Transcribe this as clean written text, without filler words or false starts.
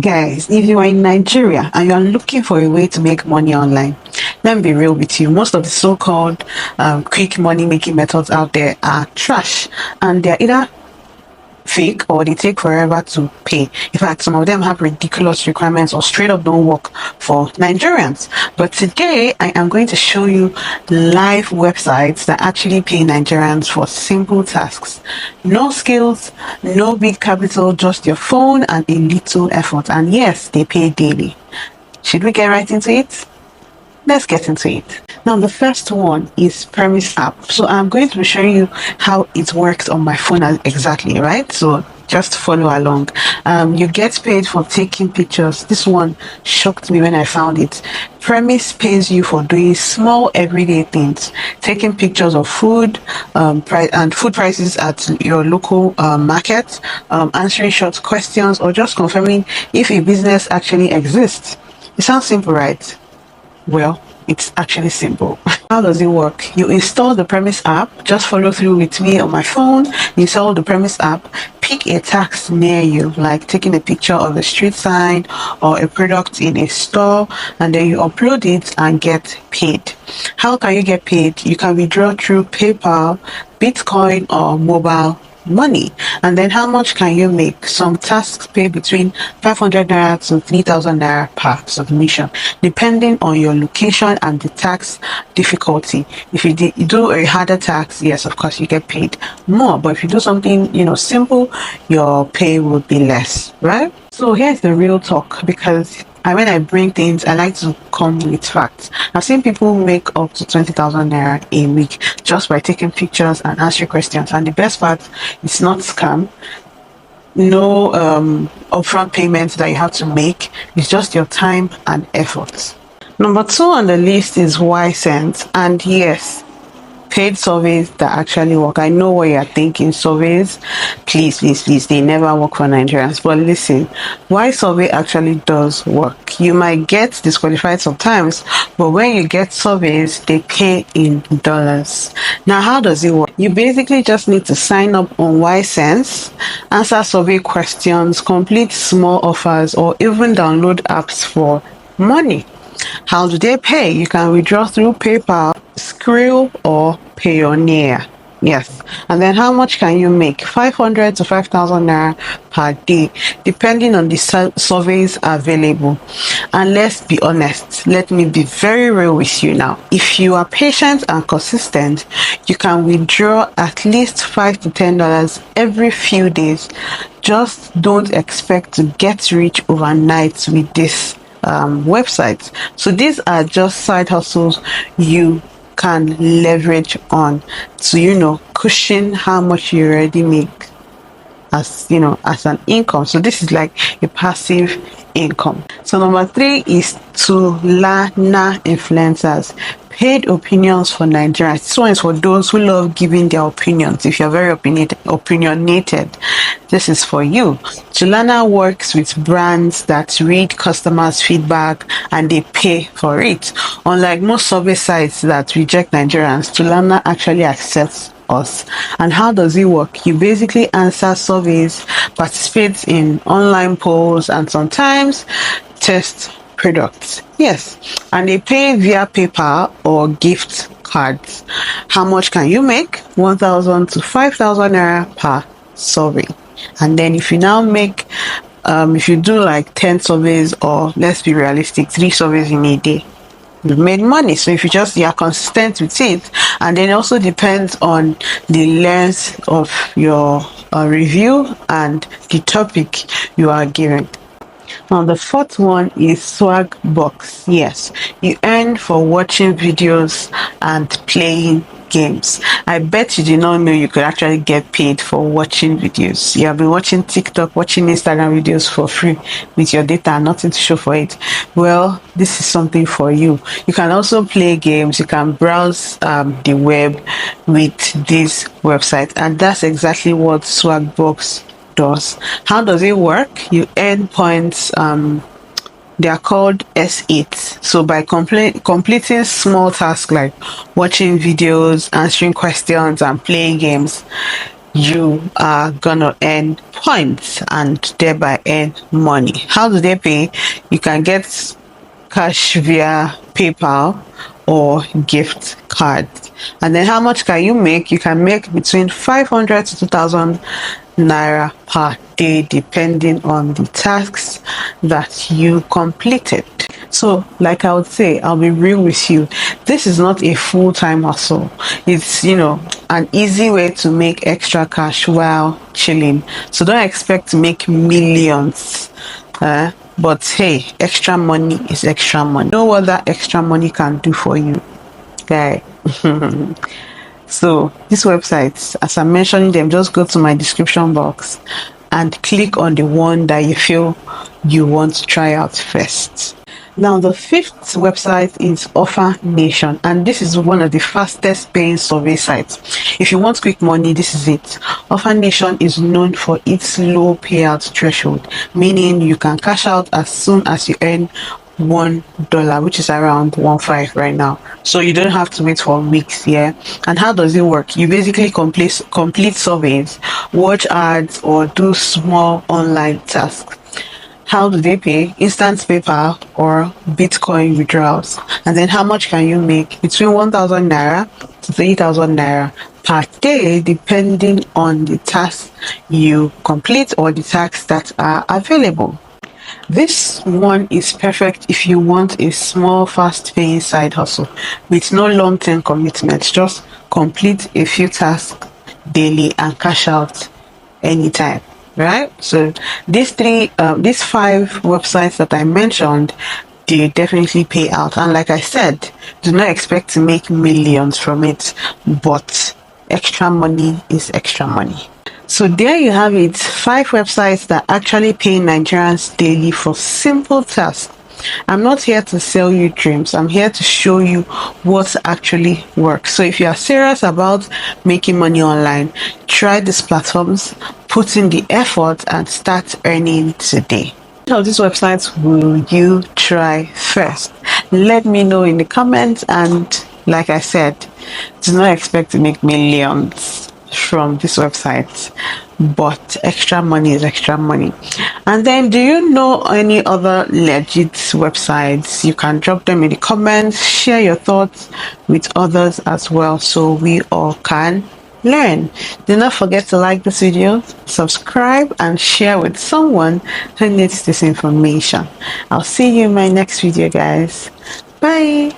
Guys, if you are in Nigeria and you are looking for a way to make money online, let me be real with you. Most of the so-called quick money making methods out there are trash, and they're either fake or they take forever to pay. In fact, some of them have ridiculous requirements or straight up don't work for Nigerians. But today I am going to show you live websites that actually pay Nigerians for simple tasks. No skills, no big capital, just your phone and a little effort. And yes, they pay daily. Should we get right into it? Let's get into it. Now, the first one is Premise app. So I'm going to show you how it works on my phone exactly, right? So just follow along. You get paid for taking pictures. This one shocked me when I found it. Premise pays you for doing small everyday things, taking pictures of food and food prices at your local market, answering short questions, or just confirming if a business actually exists. It sounds simple, right? Well, it's actually simple. How does it work? You install the Premise app, just follow through with me on my phone, install the Premise app, pick a task near you, like taking a picture of a street sign or a product in a store, and then you upload it and get paid. How can you get paid? You can withdraw through PayPal, Bitcoin, or mobile money. And then how much can you make? Some tasks pay between 500 naira to 3,000 naira per submission, depending on your location and the task difficulty. If you do a harder task, yes, of course you get paid more, but if you do something simple, your pay would be less, right? So here's the real talk, because when I bring things, I like to come with facts. I've seen people make up to 20,000 naira a week just by taking pictures and answering questions. And the best part, it's not scam. No upfront payments that you have to make. It's just your time and effort. Number 2 on the list is ySense. And yes, paid surveys that actually work. I know what you're thinking. Surveys, please, they never work for Nigerians. But listen, why survey actually does work. You might get disqualified sometimes, but when you get surveys, they pay in dollars. Now, how does it work? You basically just need to sign up on ySense, answer survey questions, complete small offers, or even download apps for money. How do they pay? You can withdraw through PayPal, Skrill, or Payoneer. Yes. And then how much can you make? 500 to 5,000 naira per day, depending on the surveys available. And let's be honest, let me be very real with you now. If you are patient and consistent, you can withdraw at least $5 to $10 every few days. Just don't expect to get rich overnight with this websites. So these are just side hustles you can leverage on to cushion how much you already make as an income. So this is like a passive income. So number 3 is Toluna Influencers. Paid opinions for Nigerians. This one is for those who love giving their opinions. If you're very opinionated, this is for you. Toluna works with brands that read customers' feedback and they pay for it. Unlike most survey sites that reject Nigerians, Toluna actually accepts us. And how does it work? You basically answer surveys, participate in online polls, and sometimes test products. Yes, and they pay via PayPal or gift cards. How much can you make? 1,000 to 5,000 naira per survey. And then if you now make if you do like 10 surveys, or let's be realistic, 3 surveys in a day, you've made money. So if you are consistent with it, and then it also depends on the length of your review and the topic you are given. Now, the 4th one is Swagbucks. Yes, you earn for watching videos and playing games. I bet you did not know you could actually get paid for watching videos. You have been watching TikTok, watching Instagram videos for free with your data and nothing to show for it. Well, this is something for you. You can also play games. You can browse the web with this website, and that's exactly what Swagbucks does. How does it work? You earn points. They are called S8. So by completing small tasks like watching videos, answering questions, and playing games, you are gonna earn points and thereby earn money. How do they pay? You can get cash via PayPal or gift cards. And then how much can you make? You can make between 500 to 2000 naira per day, depending on the tasks that you completed. So, like I would say, I'll be real with you. This is not a full-time hustle. It's, an easy way to make extra cash while chilling. So don't expect to make millions. But hey, extra money is extra money. You know what that extra money can do for you, guy? So these websites, as I'm mentioning them, just go to my description box and click on the one that you feel you want to try out first. Now, the fifth website is OfferNation, and this is one of the fastest paying survey sites. If you want quick money, this is it. OfferNation is known for its low payout threshold, meaning you can cash out as soon as you earn $1, which is around 1.5 right now. So you don't have to wait for weeks. Yeah. And how does it work? You basically complete surveys, watch ads, or do small online tasks. How do they pay? Instant PayPal or Bitcoin withdrawals. And then how much can you make? Between 1,000 naira to 3,000 naira per day, depending on the tasks you complete or the tasks that are available. This one is perfect if you want a small, fast-paying side hustle with no long-term commitments. Just complete a few tasks daily and cash out anytime. Right? So these five websites that I mentioned, they definitely pay out. And like I said, do not expect to make millions from it, but extra money is extra money. So there you have it, 5 websites that actually pay Nigerians daily for simple tasks. I'm not here to sell you dreams. I'm here to show you what actually works. So if you are serious about making money online, try these platforms, put in the effort, and start earning today. Which of these websites will you try first? Let me know in the comments, and like I said, do not expect to make millions from this website, but extra money is extra money. And then, do you know any other legit websites? You can drop them in the comments, share your thoughts with others as well, so we all can learn. Do not forget to like this video, subscribe, and share with someone who needs this information. I'll see you in my next video, guys. Bye.